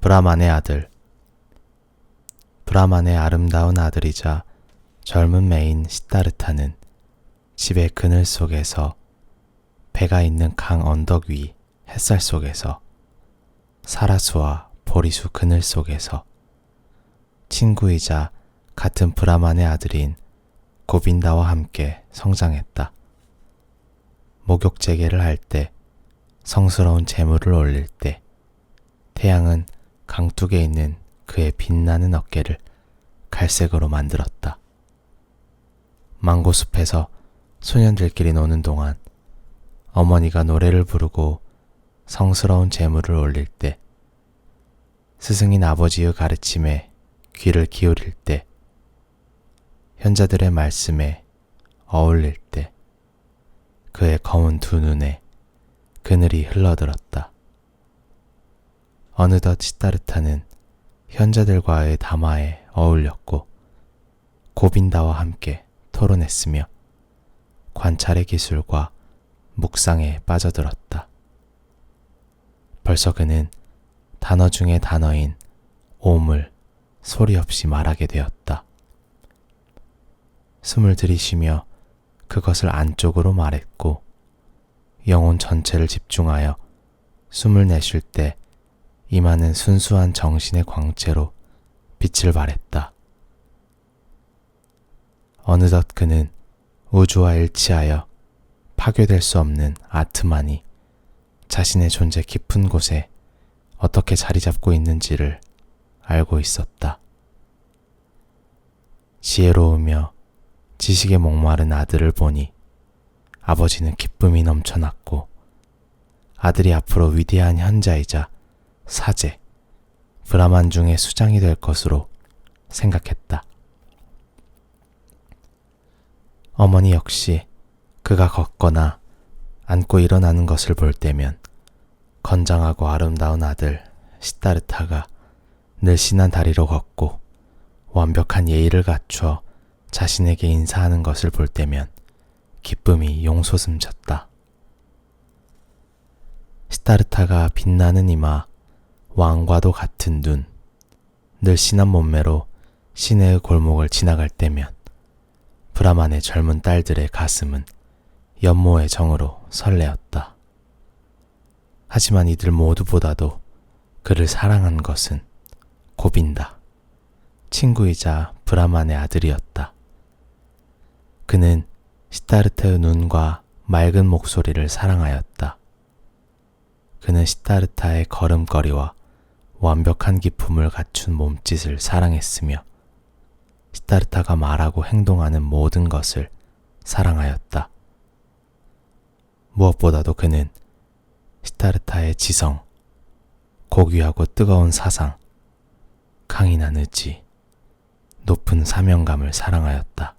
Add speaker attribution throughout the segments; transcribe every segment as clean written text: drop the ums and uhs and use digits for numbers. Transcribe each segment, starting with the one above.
Speaker 1: 브라만의 아들. 브라만의 아름다운 아들이자 젊은 매인 시다르타는 집의 그늘 속에서, 배가 있는 강 언덕 위 햇살 속에서, 사라수와 보리수 그늘 속에서 친구이자 같은 브라만의 아들인 고빈다와 함께 성장했다. 목욕재개를 할 때, 성스러운 재물을 올릴 때, 태양은 강둑에 있는 그의 빛나는 어깨를 갈색으로 만들었다. 망고숲에서 소년들끼리 노는 동안 어머니가 노래를 부르고 성스러운 재물을 올릴 때, 스승인 아버지의 가르침에 귀를 기울일 때, 현자들의 말씀에 어울릴 때, 그의 검은 두 눈에 그늘이 흘러들었다. 어느덧 시다르타는 현자들과의 담화에 어울렸고 고빈다와 함께 토론했으며 관찰의 기술과 묵상에 빠져들었다. 벌써 그는 단어 중의 단어인 옴을 소리 없이 말하게 되었다. 숨을 들이쉬며 그것을 안쪽으로 말했고, 영혼 전체를 집중하여 숨을 내쉴 때 임하는 순수한 정신의 광채로 빛을 발했다. 어느덧 그는 우주와 일치하여 파괴될 수 없는 아트만이 자신의 존재 깊은 곳에 어떻게 자리 잡고 있는지를 알고 있었다. 지혜로우며 지식에 목마른 아들을 보니 아버지는 기쁨이 넘쳐났고, 아들이 앞으로 위대한 현자이자 사제, 브라만 중의 수장이 될 것으로 생각했다. 어머니 역시 그가 걷거나 앉고 일어나는 것을 볼 때면 건장하고 아름다운 아들 시다르타가 늘씬한 다리로 걷고 완벽한 예의를 갖추어 자신에게 인사하는 것을 볼 때면 기쁨이 용솟음쳤다. 시다르타가 빛나는 이마, 왕과도 같은 눈, 늘씬한 몸매로 시내의 골목을 지나갈 때면 브라만의 젊은 딸들의 가슴은 연모의 정으로 설레었다. 하지만 이들 모두보다도 그를 사랑한 것은 고빈다, 친구이자 브라만의 아들이었다. 그는 시다르타의 눈과 맑은 목소리를 사랑하였다. 그는 시다르타의 걸음걸이와 완벽한 기품을 갖춘 몸짓을 사랑했으며 시다르타가 말하고 행동하는 모든 것을 사랑하였다. 무엇보다도 그는 시다르타의 지성, 고귀하고 뜨거운 사상, 강인한 의지, 높은 사명감을 사랑하였다.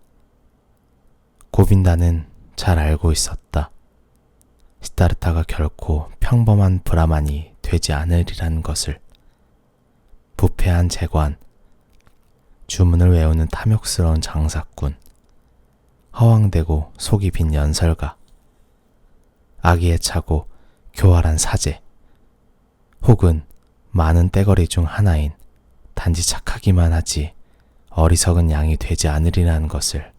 Speaker 1: 고빈다는 잘 알고 있었다. 시다르타가 결코 평범한 브라만이 되지 않으리라는 것을. 부패한 재관, 주문을 외우는 탐욕스러운 장사꾼, 허황되고 속이 빈 연설가, 악의에 차고 교활한 사제, 혹은 많은 떼거리 중 하나인 단지 착하기만 하지 어리석은 양이 되지 않으리라는 것을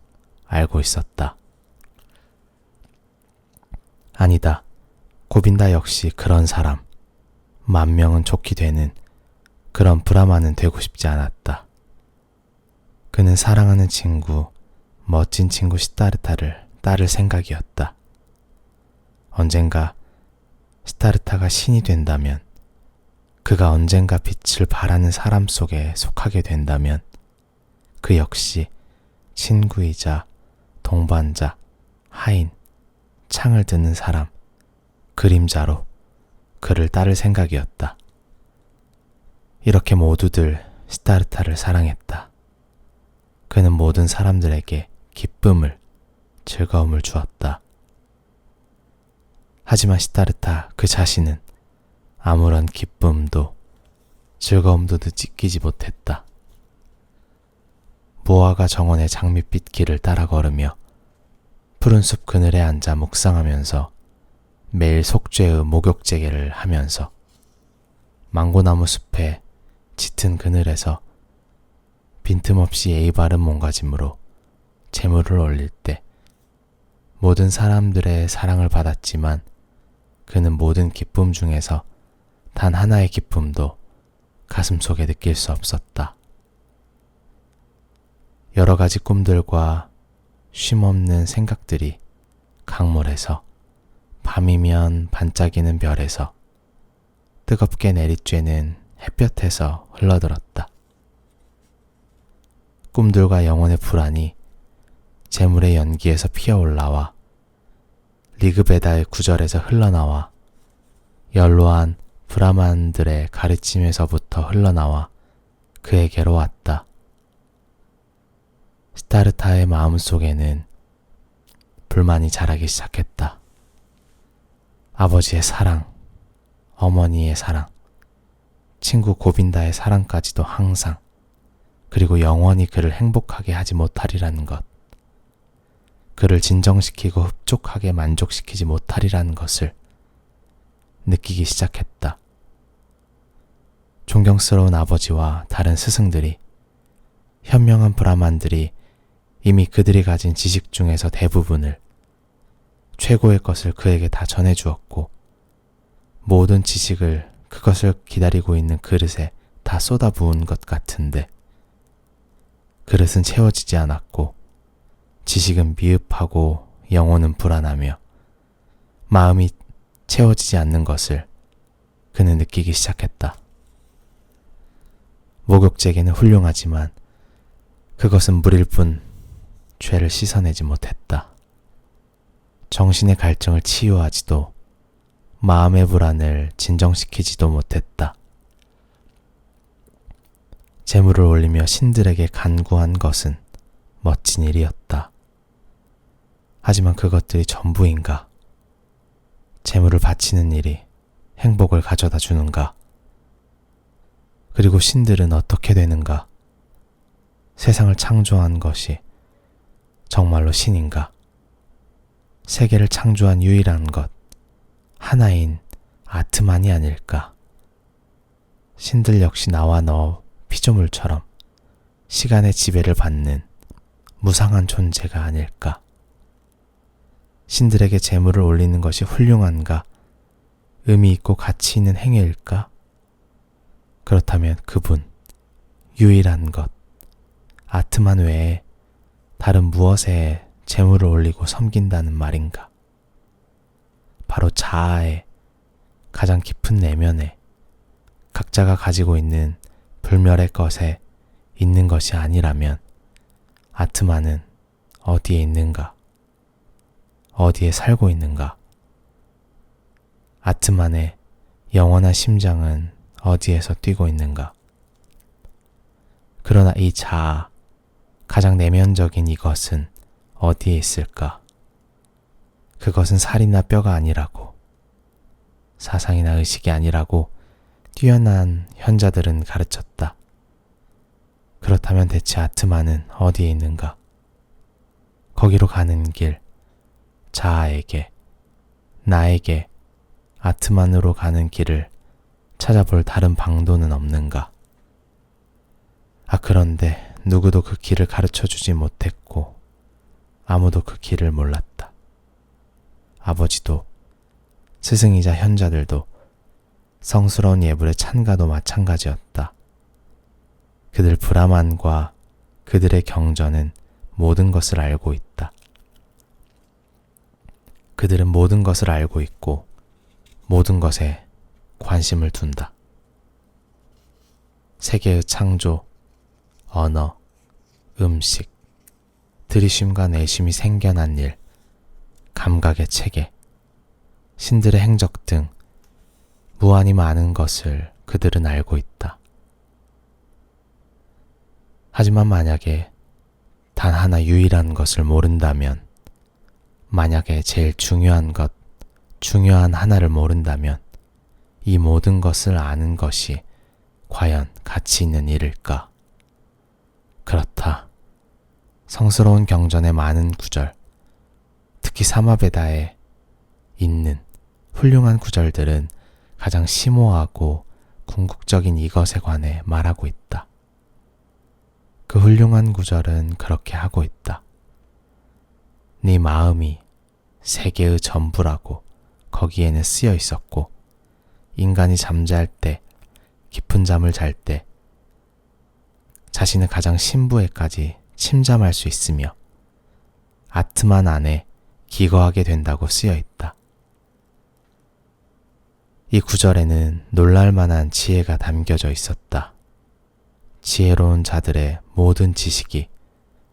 Speaker 1: 알고 있었다. 아니다. 고빈다 역시 그런 사람, 만명은 좋게 되는 그런 브라만은 되고 싶지 않았다. 그는 사랑하는 친구, 멋진 친구 시다르타를 따를 생각이었다. 언젠가 시다르타가 신이 된다면, 그가 언젠가 빛을 발하는 사람 속에 속하게 된다면, 그 역시 친구이자 동반자, 하인, 창을 드는 사람, 그림자로 그를 따를 생각이었다. 이렇게 모두들 시다르타를 사랑했다. 그는 모든 사람들에게 기쁨을, 즐거움을 주었다. 하지만 시다르타 그 자신은 아무런 기쁨도 즐거움도 느끼지 못했다. 무화과 정원의 장밋빛 길을 따라 걸으며 푸른 숲 그늘에 앉아 묵상하면서 매일 속죄의 목욕재개를 하면서 망고나무 숲에 짙은 그늘에서 빈틈없이 예의 바른 몸가짐으로 재물을 올릴 때 모든 사람들의 사랑을 받았지만 그는 모든 기쁨 중에서 단 하나의 기쁨도 가슴속에 느낄 수 없었다. 여러 가지 꿈들과 쉼없는 생각들이 강물에서, 밤이면 반짝이는 별에서, 뜨겁게 내리쬐는 햇볕에서 흘러들었다. 꿈들과 영혼의 불안이 재물의 연기에서 피어올라와 리그베다의 구절에서 흘러나와 연로한 브라만들의 가르침에서부터 흘러나와 그에게로 왔다. 시타르타의 마음속에는 불만이 자라기 시작했다. 아버지의 사랑, 어머니의 사랑, 친구 고빈다의 사랑까지도 항상, 그리고 영원히 그를 행복하게 하지 못하리라는 것, 그를 진정시키고 흡족하게 만족시키지 못하리라는 것을 느끼기 시작했다. 존경스러운 아버지와 다른 스승들이, 현명한 브라만들이 이미 그들이 가진 지식 중에서 대부분을, 최고의 것을 그에게 다 전해주었고 모든 지식을 그것을 기다리고 있는 그릇에 다 쏟아부은 것 같은데 그릇은 채워지지 않았고 지식은 미흡하고 영혼은 불안하며 마음이 채워지지 않는 것을 그는 느끼기 시작했다. 목욕제기는 훌륭하지만 그것은 물일 뿐 죄를 씻어내지 못했다. 정신의 갈증을 치유하지도 마음의 불안을 진정시키지도 못했다. 재물을 올리며 신들에게 간구한 것은 멋진 일이었다. 하지만 그것들이 전부인가? 재물을 바치는 일이 행복을 가져다 주는가? 그리고 신들은 어떻게 되는가? 세상을 창조한 것이 정말로 신인가? 세계를 창조한 유일한 것, 하나인 아트만이 아닐까? 신들 역시 나와 너 피조물처럼 시간의 지배를 받는 무상한 존재가 아닐까? 신들에게 재물을 올리는 것이 훌륭한가? 의미 있고 가치 있는 행위일까? 그렇다면 그분, 유일한 것, 아트만 외에 다른 무엇에 재물을 올리고 섬긴다는 말인가? 바로 자아의 가장 깊은 내면에 각자가 가지고 있는 불멸의 것에 있는 것이 아니라면 아트만은 어디에 있는가? 어디에 살고 있는가? 아트만의 영원한 심장은 어디에서 뛰고 있는가? 그러나 이 자아, 가장 내면적인 이것은 어디에 있을까? 그것은 살이나 뼈가 아니라고, 사상이나 의식이 아니라고 뛰어난 현자들은 가르쳤다. 그렇다면 대체 아트만은 어디에 있는가? 거기로 가는 길, 자아에게, 나에게 아트만으로 가는 길을 찾아볼 다른 방도는 없는가? 그런데 누구도 그 길을 가르쳐주지 못했고 아무도 그 길을 몰랐다. 아버지도, 스승이자 현자들도, 성스러운 예불의 찬가도 마찬가지였다. 그들 브라만과 그들의 경전은 모든 것을 알고 있다. 그들은 모든 것을 알고 있고 모든 것에 관심을 둔다. 세계의 창조, 언어, 음식, 들이쉼과 내심이 생겨난 일, 감각의 체계, 신들의 행적 등 무한히 많은 것을 그들은 알고 있다. 하지만 만약에 단 하나 유일한 것을 모른다면, 만약에 제일 중요한 것, 중요한 하나를 모른다면 이 모든 것을 아는 것이 과연 가치 있는 일일까? 그렇다. 성스러운 경전의 많은 구절, 특히 사마베다에 있는 훌륭한 구절들은 가장 심오하고 궁극적인 이것에 관해 말하고 있다. 그 훌륭한 구절은 그렇게 하고 있다. 네 마음이 세계의 전부라고 거기에는 쓰여 있었고, 인간이 잠잘 때, 깊은 잠을 잘 때 자신의 가장 심부에까지 침잠할 수 있으며 아트만 안에 기거하게 된다고 쓰여 있다. 이 구절에는 놀랄만한 지혜가 담겨져 있었다. 지혜로운 자들의 모든 지식이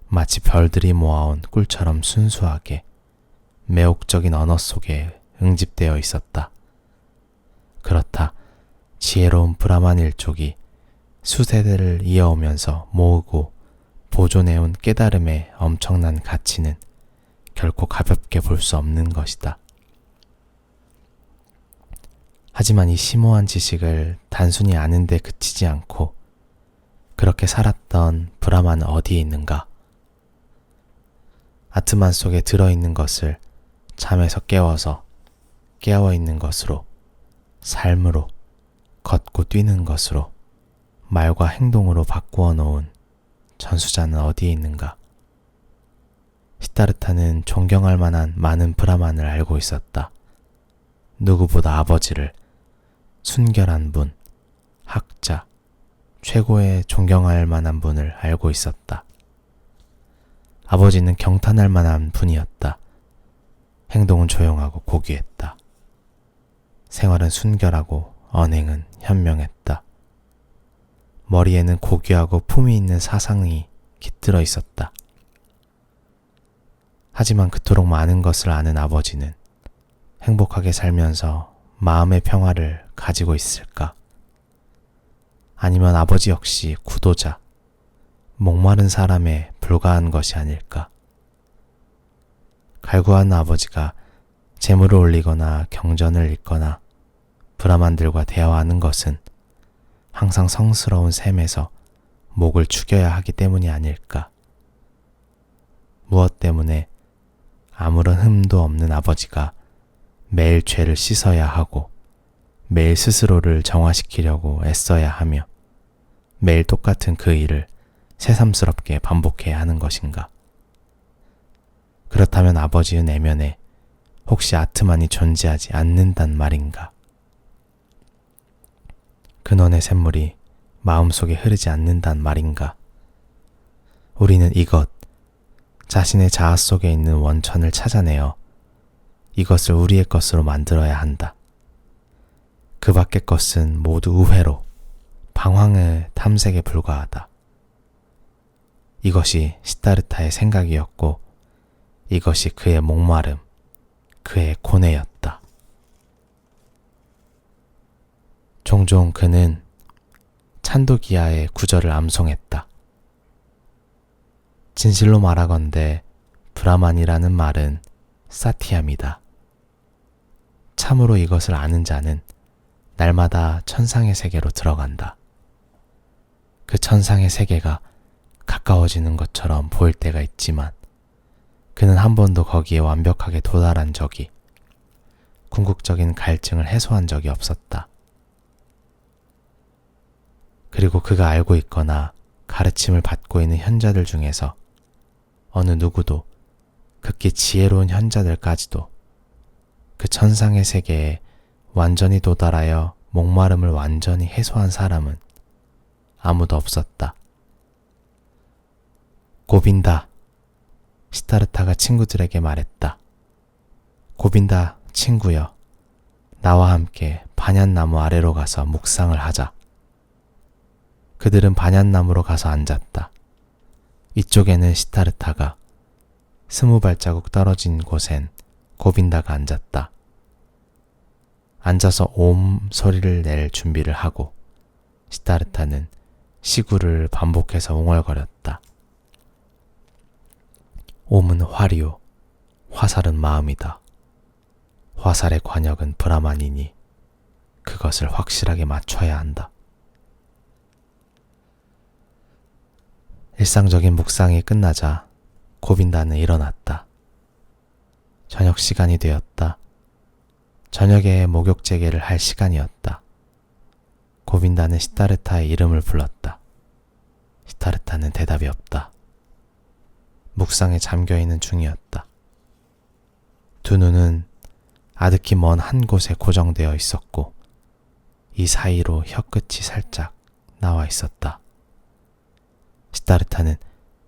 Speaker 1: 마치 별들이 모아온 꿀처럼 순수하게 매혹적인 언어 속에 응집되어 있었다. 그렇다. 지혜로운 브라만 일족이 수세대를 이어오면서 모으고 보존해온 깨달음의 엄청난 가치는 결코 가볍게 볼 수 없는 것이다. 하지만 이 심오한 지식을 단순히 아는 데 그치지 않고 그렇게 살았던 브라만은 어디에 있는가? 아트만 속에 들어있는 것을 잠에서 깨워서 깨어있는 것으로, 삶으로, 걷고 뛰는 것으로, 말과 행동으로 바꾸어 놓은 전수자는 어디에 있는가? 시다르타는 존경할 만한 많은 브라만을 알고 있었다. 누구보다 아버지를, 순결한 분, 학자, 최고의 존경할 만한 분을 알고 있었다. 아버지는 경탄할 만한 분이었다. 행동은 조용하고 고귀했다. 생활은 순결하고 언행은 현명했다. 머리에는 고귀하고 품위 있는 사상이 깃들어 있었다. 하지만 그토록 많은 것을 아는 아버지는 행복하게 살면서 마음의 평화를 가지고 있을까? 아니면 아버지 역시 구도자, 목마른 사람에 불과한 것이 아닐까? 갈구하는 아버지가 재물을 올리거나 경전을 읽거나 브라만들과 대화하는 것은 항상 성스러운 셈에서 목을 축여야 하기 때문이 아닐까? 무엇 때문에 아무런 흠도 없는 아버지가 매일 죄를 씻어야 하고 매일 스스로를 정화시키려고 애써야 하며 매일 똑같은 그 일을 새삼스럽게 반복해야 하는 것인가? 그렇다면 아버지의 내면에 혹시 아트만이 존재하지 않는단 말인가? 근원의 샘물이 마음속에 흐르지 않는단 말인가? 우리는 이것, 자신의 자아 속에 있는 원천을 찾아내어 이것을 우리의 것으로 만들어야 한다. 그 밖의 것은 모두 우회로, 방황의 탐색에 불과하다. 이것이 시다르타의 생각이었고 이것이 그의 목마름, 그의 고뇌였다. 종종 그는 찬도기야의 구절을 암송했다. 진실로 말하건대 브라만이라는 말은 사티함이다. 참으로 이것을 아는 자는 날마다 천상의 세계로 들어간다. 그 천상의 세계가 가까워지는 것처럼 보일 때가 있지만 그는 한 번도 거기에 완벽하게 도달한 적이, 궁극적인 갈증을 해소한 적이 없었다. 그리고 그가 알고 있거나 가르침을 받고 있는 현자들 중에서 어느 누구도, 극히 지혜로운 현자들까지도 그 천상의 세계에 완전히 도달하여 목마름을 완전히 해소한 사람은 아무도 없었다. 고빈다. 시다르타가 친구들에게 말했다. 고빈다, 친구여. 나와 함께 반얀나무 아래로 가서 묵상을 하자. 그들은 반얀나무로 가서 앉았다. 이쪽에는 시다르타가, 20발자국 떨어진 곳엔 고빈다가 앉았다. 앉아서 옴 소리를 낼 준비를 하고 시다르타는 시구를 반복해서 웅얼거렸다. 옴은 화리요, 화살은 마음이다. 화살의 관역은 브라만이니 그것을 확실하게 맞춰야 한다. 일상적인 묵상이 끝나자 고빈다는 일어났다. 저녁 시간이 되었다. 저녁에 목욕 재개를 할 시간이었다. 고빈다는 시타르타의 이름을 불렀다. 시타르타는 대답이 없다. 묵상에 잠겨있는 중이었다. 두 눈은 아득히 먼 한 곳에 고정되어 있었고 이 사이로 혀끝이 살짝 나와 있었다. 시타르타는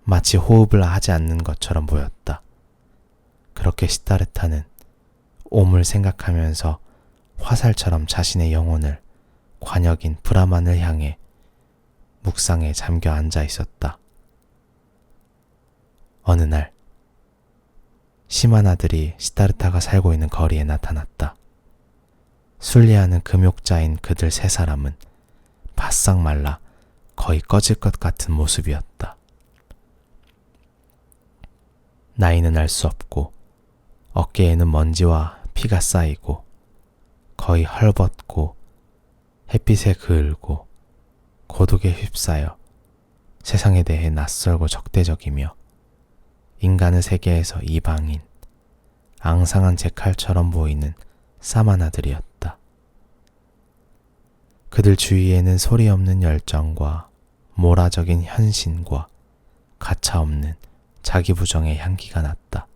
Speaker 1: 마치 호흡을 하지 않는 것처럼 보였다. 그렇게 시타르타는 옴을 생각하면서 화살처럼 자신의 영혼을 관역인 브라만을 향해 묵상에 잠겨 앉아 있었다. 어느 날 시마나들이 시타르타가 살고 있는 거리에 나타났다. 순리하는 금욕자인 그들 세 사람은 바싹 말라 거의 꺼질 것 같은 모습이었다. 나이는 알 수 없고 어깨에는 먼지와 피가 쌓이고 거의 헐벗고 햇빛에 그을고 고독에 휩싸여 세상에 대해 낯설고 적대적이며 인간의 세계에서 이방인, 앙상한 제칼처럼 보이는 사마나들이었다. 그들 주위에는 소리 없는 열정과 모라적인 현신과 가차없는 자기부정의 향기가 났다.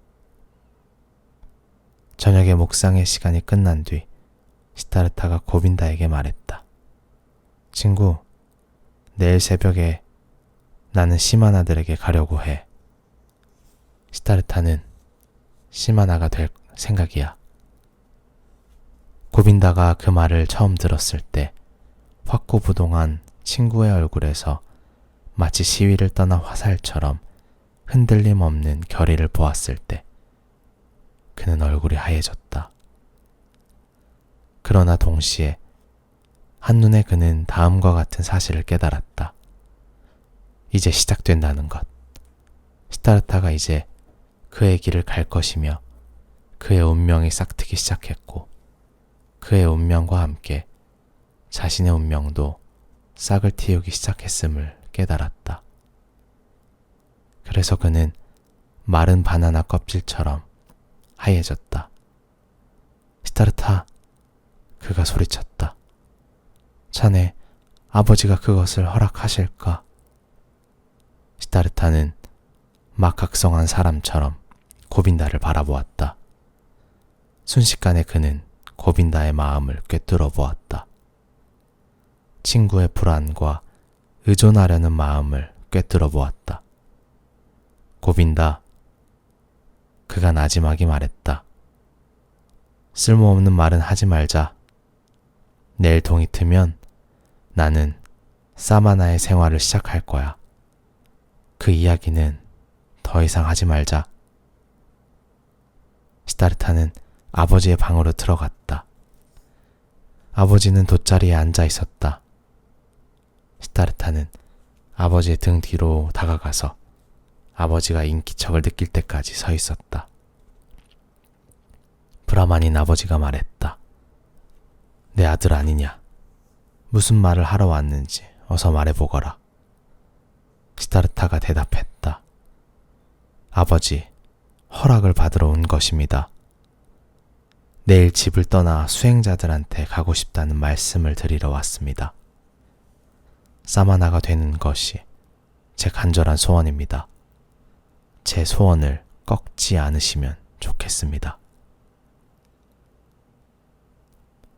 Speaker 1: 저녁에 묵상의 시간이 끝난 뒤 시타르타가 고빈다에게 말했다. 친구, 내일 새벽에 나는 시마나들에게 가려고 해. 시타르타는 시마나가 될 생각이야. 고빈다가 그 말을 처음 들었을 때 확고부동한 친구의 얼굴에서 마치 시위를 떠난 화살처럼 흔들림 없는 결의를 보았을 때 그는 얼굴이 하얘졌다. 그러나 동시에 한눈에 그는 다음과 같은 사실을 깨달았다. 이제 시작된다는 것. 시타르타가 이제 그의 길을 갈 것이며 그의 운명이 싹트기 시작했고 그의 운명과 함께 자신의 운명도 싹을 틔우기 시작했음을 깨달았다. 그래서 그는 마른 바나나 껍질처럼 하얘졌다. 시타르타, 그가 소리쳤다. 자네 아버지가 그것을 허락하실까? 시타르타는 막각성한 사람처럼 고빈다를 바라보았다. 순식간에 그는 고빈다의 마음을 꿰뚫어 보았다. 친구의 불안과 의존하려는 마음을 꿰뚫어 보았다. 고빈다, 그가 나지막이 말했다. 쓸모없는 말은 하지 말자. 내일 동이 트면 나는 사마나의 생활을 시작할 거야. 그 이야기는 더 이상 하지 말자. 시타르타는 아버지의 방으로 들어갔다. 아버지는 돗자리에 앉아 있었다. 시타르타는 아버지의 등 뒤로 다가가서 아버지가 인기척을 느낄 때까지 서 있었다. 브라만인 아버지가 말했다. 내 아들 아니냐? 무슨 말을 하러 왔는지 어서 말해보거라. 시타르타가 대답했다. 아버지, 허락을 받으러 온 것입니다. 내일 집을 떠나 수행자들한테 가고 싶다는 말씀을 드리러 왔습니다. 사마나가 되는 것이 제 간절한 소원입니다. 제 소원을 꺾지 않으시면 좋겠습니다.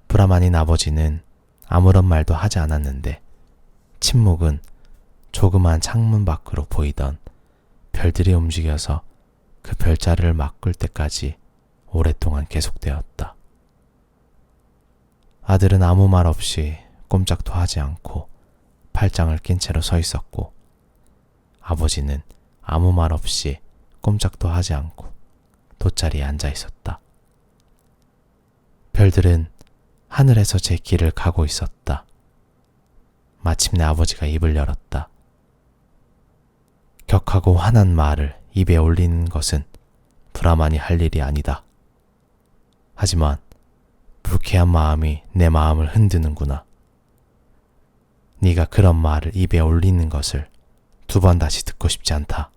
Speaker 1: 브라만인 아버지는 아무런 말도 하지 않았는데 침묵은 조그만 창문 밖으로 보이던 별들이 움직여서 그 별자리를 막을 때까지 오랫동안 계속되었다. 아들은 아무 말 없이 꼼짝도 하지 않고 팔짱을 낀 채로 서 있었고 아버지는 아무 말 없이 꼼짝도 하지 않고 돗자리에 앉아 있었다. 별들은 하늘에서 제 길을 가고 있었다. 마침내 아버지가 입을 열었다. 격하고 화난 말을 입에 올리는 것은 브라만이 할 일이 아니다. 하지만 불쾌한 마음이 내 마음을 흔드는구나. 네가 그런 말을 입에 올리는 것을 두 번 다시 듣고 싶지 않다.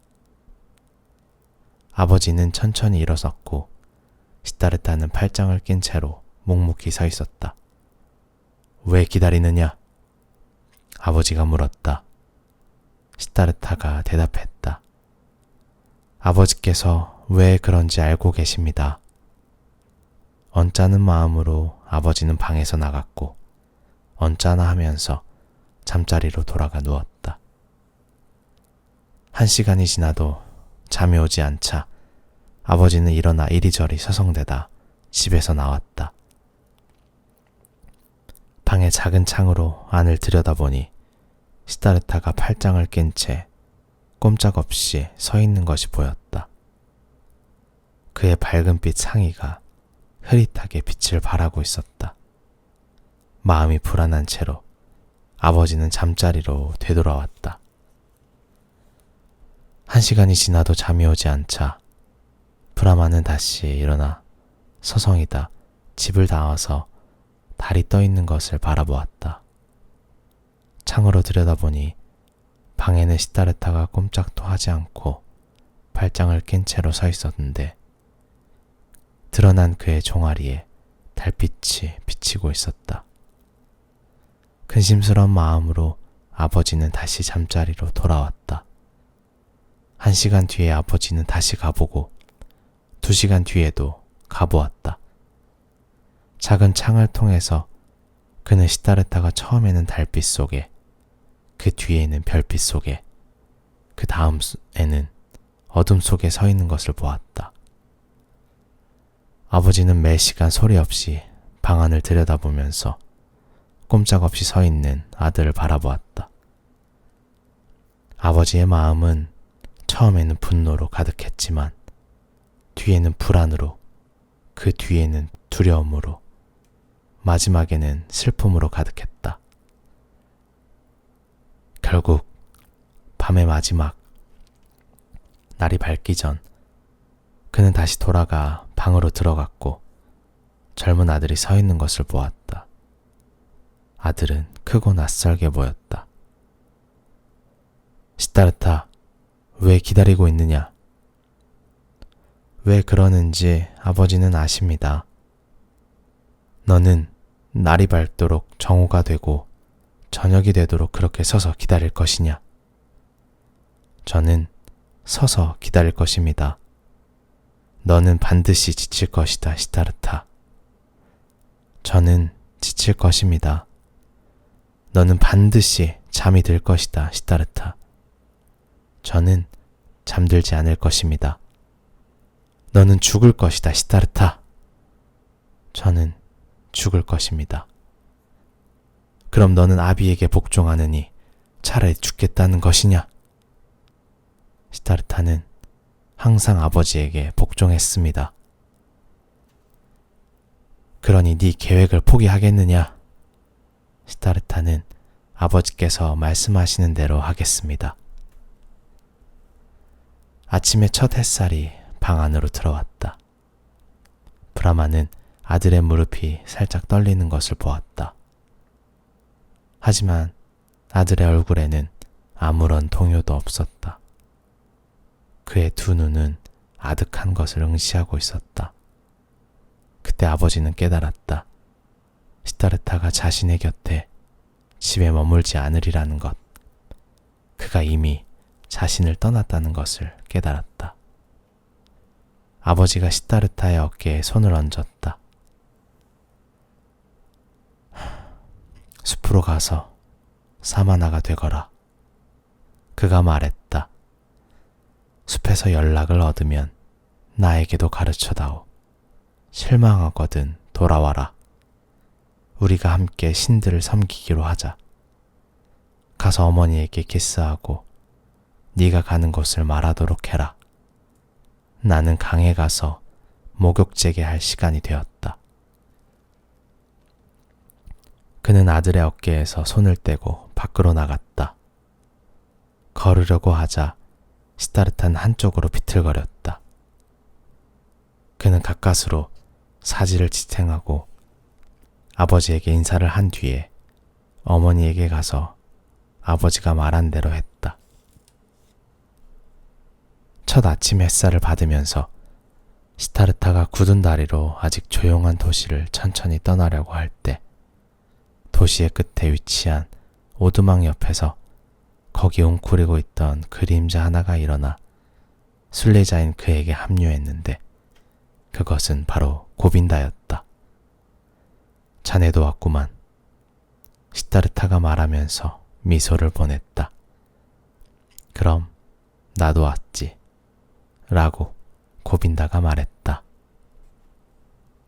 Speaker 1: 아버지는 천천히 일어섰고 시타르타는 팔짱을 낀 채로 묵묵히 서 있었다. 왜 기다리느냐? 아버지가 물었다. 시타르타가 대답했다. 아버지께서 왜 그런지 알고 계십니다. 언짢은 마음으로 아버지는 방에서 나갔고 언짢아 하면서 잠자리로 돌아가 누웠다. 1시간이 지나도 잠이 오지 않자 아버지는 일어나 이리저리 서성대다 집에서 나왔다. 방의 작은 창으로 안을 들여다보니 시타르타가 팔짱을 낀 채 꼼짝없이 서 있는 것이 보였다. 그의 밝은빛 상의가 흐릿하게 빛을 발하고 있었다. 마음이 불안한 채로 아버지는 잠자리로 되돌아왔다. 1시간이 지나도 잠이 오지 않자 브라마는 다시 일어나 서성이다 집을 나와서 달이 떠 있는 것을 바라보았다. 창으로 들여다보니 방에는 시타르타가 꼼짝도 하지 않고 팔짱을 낀 채로 서 있었는데 드러난 그의 종아리에 달빛이 비치고 있었다. 근심스러운 마음으로 아버지는 다시 잠자리로 돌아왔다. 1시간 뒤에 아버지는 다시 가보고 2시간 뒤에도 가보았다. 작은 창을 통해서 그는 시타르타가 처음에는 달빛 속에, 그 뒤에는 별빛 속에, 그 다음에는 어둠 속에 서 있는 것을 보았다. 아버지는 매 시간 소리 없이 방 안을 들여다보면서 꼼짝없이 서 있는 아들을 바라보았다. 아버지의 마음은 처음에는 분노로 가득했지만 뒤에는 불안으로, 그 뒤에는 두려움으로, 마지막에는 슬픔으로 가득했다. 결국 밤의 마지막, 날이 밝기 전 그는 다시 돌아가 방으로 들어갔고 젊은 아들이 서 있는 것을 보았다. 아들은 크고 낯설게 보였다. 시타르타, 왜 기다리고 있느냐? 왜 그러는지 아버지는 아십니다. 너는 날이 밝도록 정오가 되고 저녁이 되도록 그렇게 서서 기다릴 것이냐? 저는 서서 기다릴 것입니다. 너는 반드시 지칠 것이다, 시타르타. 저는 지칠 것입니다. 너는 반드시 잠이 들 것이다, 시타르타. 저는 잠들지 않을 것입니다. 너는 죽을 것이다, 시타르타. 저는 죽을 것입니다. 그럼 너는 아비에게 복종하느니 차라리 죽겠다는 것이냐? 시타르타는 항상 아버지에게 복종했습니다. 그러니 네 계획을 포기하겠느냐? 시타르타는 아버지께서 말씀하시는 대로 하겠습니다. 아침에 첫 햇살이 방 안으로 들어왔다. 브라마는 아들의 무릎이 살짝 떨리는 것을 보았다. 하지만 아들의 얼굴에는 아무런 동요도 없었다. 그의 두 눈은 아득한 것을 응시하고 있었다. 그때 아버지는 깨달았다. 시타르타가 자신의 곁에 집에 머물지 않으리라는 것. 그가 이미 자신을 떠났다는 것을 깨달았다. 아버지가 시타르타의 어깨에 손을 얹었다. 숲으로 가서 사마나가 되거라. 그가 말했다. 숲에서 연락을 얻으면 나에게도 가르쳐다오. 실망하거든 돌아와라. 우리가 함께 신들을 섬기기로 하자. 가서 어머니에게 키스하고 네가 가는 곳을 말하도록 해라. 나는 강에 가서 목욕제게 할 시간이 되었다. 그는 아들의 어깨에서 손을 떼고 밖으로 나갔다. 걸으려고 하자 시타르타는 한쪽으로 비틀거렸다. 그는 가까스로 사지를 지탱하고 아버지에게 인사를 한 뒤에 어머니에게 가서 아버지가 말한 대로 했다. 첫 아침 햇살을 받으면서 시타르타가 굳은 다리로 아직 조용한 도시를 천천히 떠나려고 할 때 도시의 끝에 위치한 오두막 옆에서 거기 웅크리고 있던 그림자 하나가 일어나 순례자인 그에게 합류했는데 그것은 바로 고빈다였다. 자네도 왔구만. 시다르타가 말하면서 미소를 보냈다. 그럼 나도 왔지. 라고 고빈다가 말했다.